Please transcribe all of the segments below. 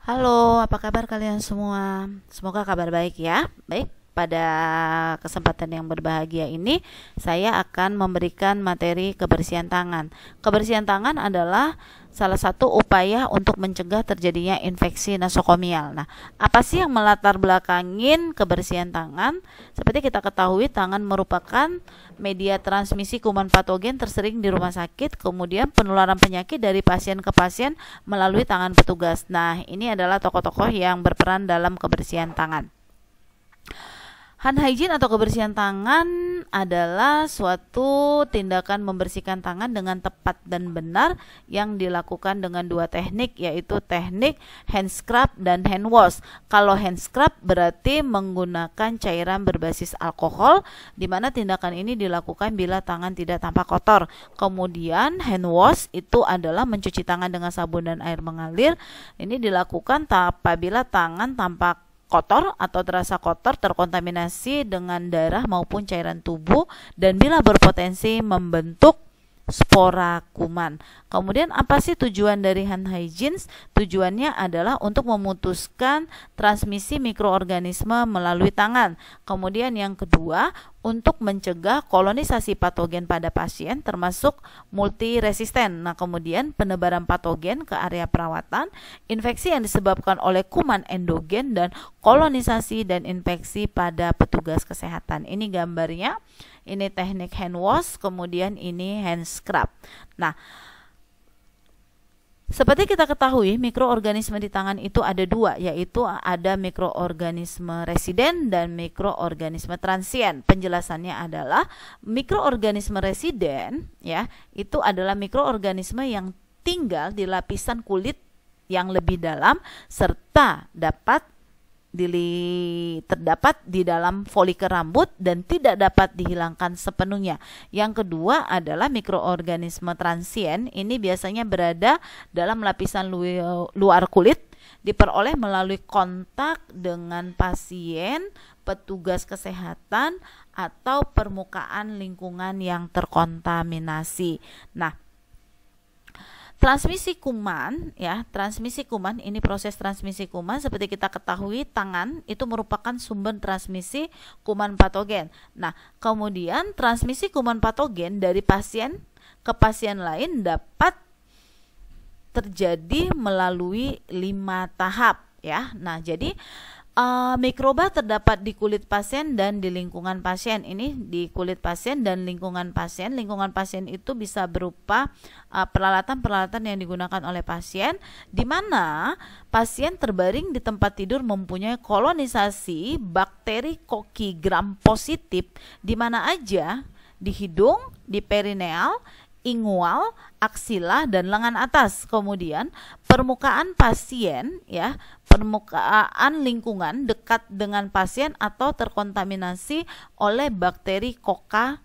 Halo, apa kabar kalian semua? Semoga kabar baik ya. Baik, pada kesempatan yang berbahagia ini saya akan memberikan materi kebersihan tangan. Kebersihan tangan adalah salah satu upaya untuk mencegah terjadinya infeksi nosokomial. Nah, apa sih yang melatar belakangin kebersihan tangan? Seperti kita ketahui, tangan merupakan media transmisi kuman patogen tersering di rumah sakit, kemudian penularan penyakit dari pasien ke pasien melalui tangan petugas. Nah, ini adalah tokoh-tokoh yang berperan dalam kebersihan tangan. Hand hygiene atau kebersihan tangan adalah suatu tindakan membersihkan tangan dengan tepat dan benar yang dilakukan dengan dua teknik, yaitu teknik hand scrub dan hand wash. Kalau hand scrub berarti menggunakan cairan berbasis alkohol, di mana tindakan ini dilakukan bila tangan tidak tampak kotor. Kemudian hand wash itu adalah mencuci tangan dengan sabun dan air mengalir. Ini dilakukan apabila tangan tampak kotor atau terasa kotor, terkontaminasi dengan darah maupun cairan tubuh, dan bila berpotensi membentuk spora kuman. Kemudian apa sih tujuan dari hand hygiene? Tujuannya adalah untuk memutuskan transmisi mikroorganisme melalui tangan. Kemudian yang kedua, untuk mencegah kolonisasi patogen pada pasien termasuk multiresisten. Nah, kemudian penebaran patogen ke area perawatan, infeksi yang disebabkan oleh kuman endogen, dan kolonisasi dan infeksi pada petugas kesehatan. Ini gambarnya. Ini teknik hand wash, kemudian ini hand scrub. Nah, seperti kita ketahui, mikroorganisme di tangan itu ada dua, yaitu ada mikroorganisme residen dan mikroorganisme transien. Penjelasannya adalah mikroorganisme residen, ya, itu adalah mikroorganisme yang tinggal di lapisan kulit yang lebih dalam serta terdapat di dalam folikel rambut dan tidak dapat dihilangkan sepenuhnya. Yang kedua adalah mikroorganisme transien. Ini biasanya berada dalam lapisan luar kulit, diperoleh melalui kontak dengan pasien, petugas kesehatan, atau permukaan lingkungan yang terkontaminasi. Nah, transmisi kuman, transmisi kuman, ini proses transmisi kuman. Seperti kita ketahui, tangan itu merupakan sumber transmisi kuman patogen. Nah, kemudian transmisi kuman patogen dari pasien ke pasien lain dapat terjadi melalui 5 tahap, ya. Nah, jadi mikroba terdapat di kulit pasien dan di lingkungan pasien. Ini di kulit pasien dan lingkungan pasien. Lingkungan pasien itu bisa berupa peralatan-peralatan yang digunakan oleh pasien, di mana pasien terbaring di tempat tidur mempunyai kolonisasi bakteri Koki gram positif di mana aja, di hidung, di perineal, ingual, aksila, dan lengan atas. Kemudian permukaan pasien, permukaan lingkungan dekat dengan pasien atau terkontaminasi oleh bakteri Koki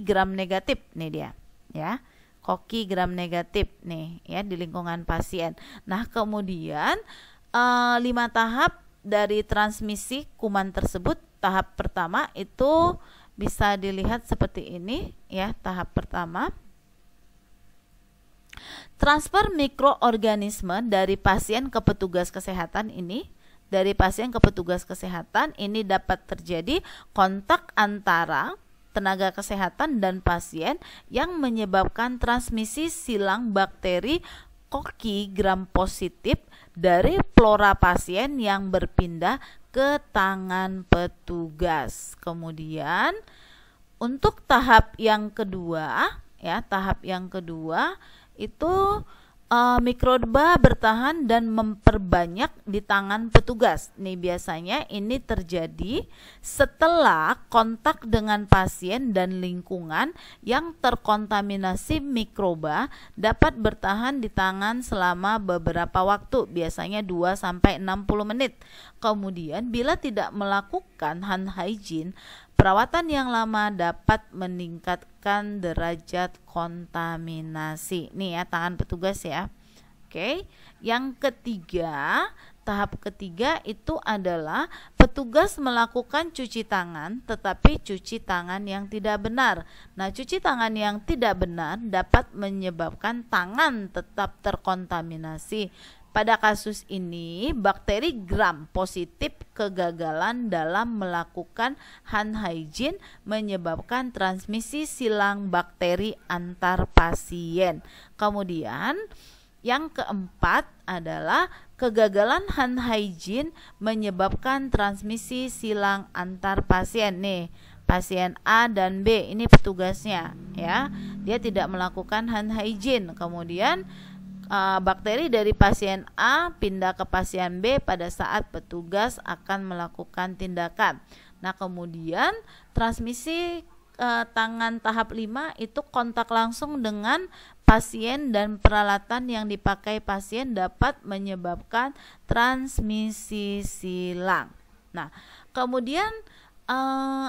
gram negatif. Nih dia, ya. Koki gram negatif nih, ya, di lingkungan pasien. Nah, kemudian 5 tahap dari transmisi kuman tersebut. Tahap pertama itu bisa dilihat seperti ini, ya. Tahap pertama, transfer mikroorganisme dari pasien ke petugas kesehatan. Ini dari pasien ke petugas kesehatan ini dapat terjadi kontak antara tenaga kesehatan dan pasien yang menyebabkan transmisi silang bakteri Koki gram positif dari flora pasien yang berpindah ke tangan petugas. Kemudian untuk tahap yang kedua, tahap yang kedua itu mikroba bertahan dan memperbanyak di tangan petugas. Nih, biasanya ini terjadi setelah kontak dengan pasien dan lingkungan yang terkontaminasi mikroba dapat bertahan di tangan selama beberapa waktu, biasanya 2-60 menit. Kemudian bila tidak melakukan hand hygiene, perawatan yang lama dapat meningkatkan derajat kontaminasi. Nih ya, tangan petugas ya. Oke. Yang ketiga, tahap ketiga itu adalah petugas melakukan cuci tangan, tetapi cuci tangan yang tidak benar. Nah, cuci tangan yang tidak benar dapat menyebabkan tangan tetap terkontaminasi Pada kasus ini, bakteri Gram positif kegagalan dalam melakukan hand hygiene menyebabkan transmisi silang bakteri antar pasien. Kemudian, yang keempat adalah kegagalan hand hygiene menyebabkan transmisi silang antar pasien. Nih, pasien A dan B ini petugasnya, ya. Dia tidak melakukan hand hygiene. Kemudian bakteri dari pasien A pindah ke pasien B pada saat petugas akan melakukan tindakan. Nah, kemudian transmisi tangan tahap 5 itu kontak langsung dengan pasien dan peralatan yang dipakai pasien dapat menyebabkan transmisi silang. Nah, kemudian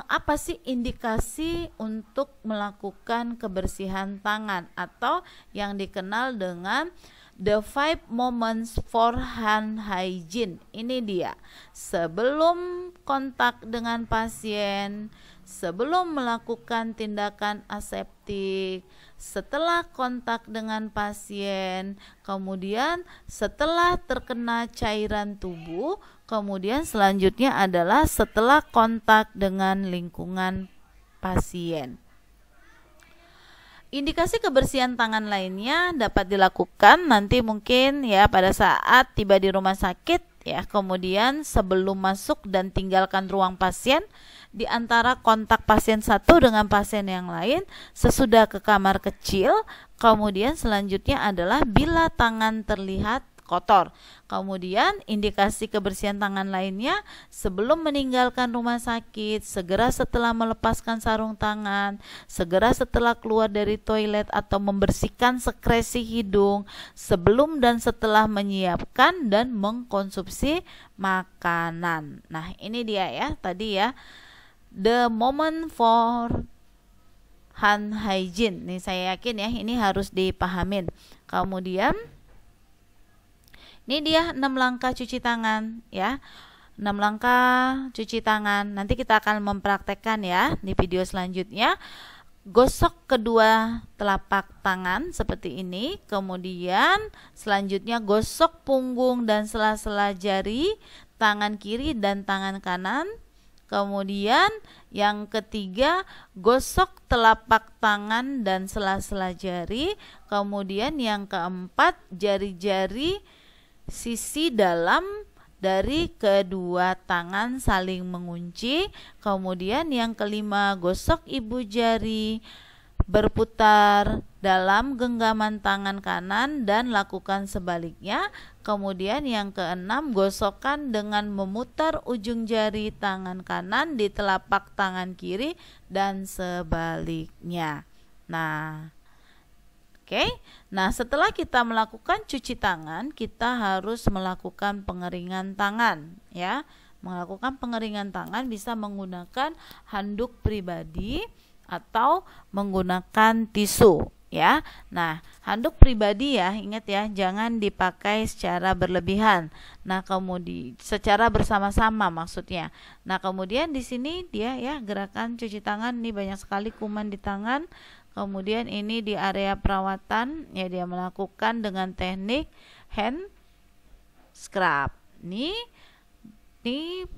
apa sih indikasi untuk melakukan kebersihan tangan atau yang dikenal dengan the 5 moments for hand hygiene? Ini dia. Sebelum kontak dengan pasien, sebelum melakukan tindakan aseptik, setelah kontak dengan pasien, kemudian setelah terkena cairan tubuh, kemudian selanjutnya adalah setelah kontak dengan lingkungan pasien. Indikasi kebersihan tangan lainnya dapat dilakukan nanti mungkin ya pada saat tiba di rumah sakit ya, kemudian sebelum masuk dan tinggalkan ruang pasien, di antara kontak pasien satu dengan pasien yang lain, sesudah ke kamar kecil, kemudian selanjutnya adalah bila tangan terlihat kotor. Kemudian indikasi kebersihan tangan lainnya sebelum meninggalkan rumah sakit, segera setelah melepaskan sarung tangan, segera setelah keluar dari toilet atau membersihkan sekresi hidung, sebelum dan setelah menyiapkan dan mengkonsumsi makanan. Nah, ini dia ya tadi ya, the moment for hand hygiene. Nih saya yakin ya ini harus dipahamin. Kemudian ini dia 6 langkah cuci tangan ya. 6 langkah cuci tangan. Nanti kita akan mempraktekkan ya di video selanjutnya. Gosok kedua telapak tangan seperti ini. Kemudian selanjutnya gosok punggung dan sela-sela jari tangan kiri dan tangan kanan. Kemudian yang ketiga, gosok telapak tangan dan sela-sela jari. Kemudian yang keempat, jari-jari sisi dalam dari kedua tangan saling mengunci. Kemudian yang kelima, gosok ibu jari berputar dalam genggaman tangan kanan dan lakukan sebaliknya. Kemudian yang keenam, gosokkan dengan memutar ujung jari tangan kanan di telapak tangan kiri dan sebaliknya. Nah, oke. Nah, setelah kita melakukan cuci tangan, kita harus melakukan pengeringan tangan ya. Melakukan pengeringan tangan bisa menggunakan handuk pribadi atau menggunakan tisu ya. Nah, handuk pribadi ya, ingat ya, jangan dipakai secara berlebihan. Nah, kemudian secara bersama-sama maksudnya. Nah, kemudian di sini dia ya gerakan cuci tangan, nih banyak sekali kuman di tangan. Kemudian ini di area perawatan ya, dia melakukan dengan teknik hand scrub. Nih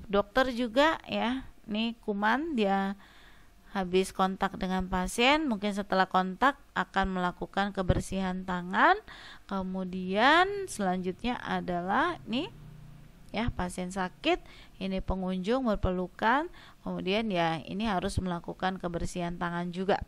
dokter juga ya, nih kuman dia habis kontak dengan pasien, mungkin setelah kontak akan melakukan kebersihan tangan. Kemudian selanjutnya adalah nih ya, pasien sakit, ini pengunjung berpelukan, kemudian ya ini harus melakukan kebersihan tangan juga.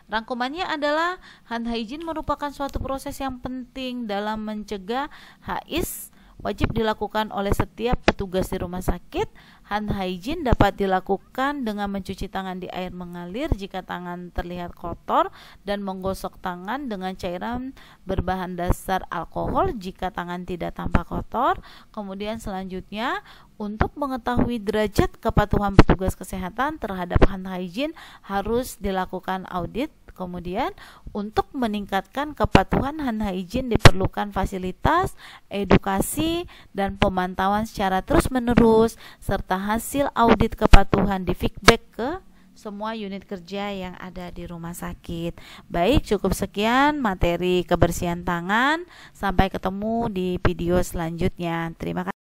Rangkumannya adalah hand hygiene merupakan suatu proses yang penting dalam mencegah HIV. Wajib dilakukan oleh setiap petugas di rumah sakit. Hand hygiene dapat dilakukan dengan mencuci tangan di air mengalir jika tangan terlihat kotor dan menggosok tangan dengan cairan berbahan dasar alkohol jika tangan tidak tampak kotor. Kemudian selanjutnya, untuk mengetahui derajat kepatuhan petugas kesehatan terhadap hand hygiene harus dilakukan audit. Kemudian untuk meningkatkan kepatuhan hand hygiene diperlukan fasilitas, edukasi, dan pemantauan secara terus-menerus serta hasil audit kepatuhan di feedback ke semua unit kerja yang ada di rumah sakit. Baik, cukup sekian materi kebersihan tangan. Sampai ketemu di video selanjutnya. Terima kasih.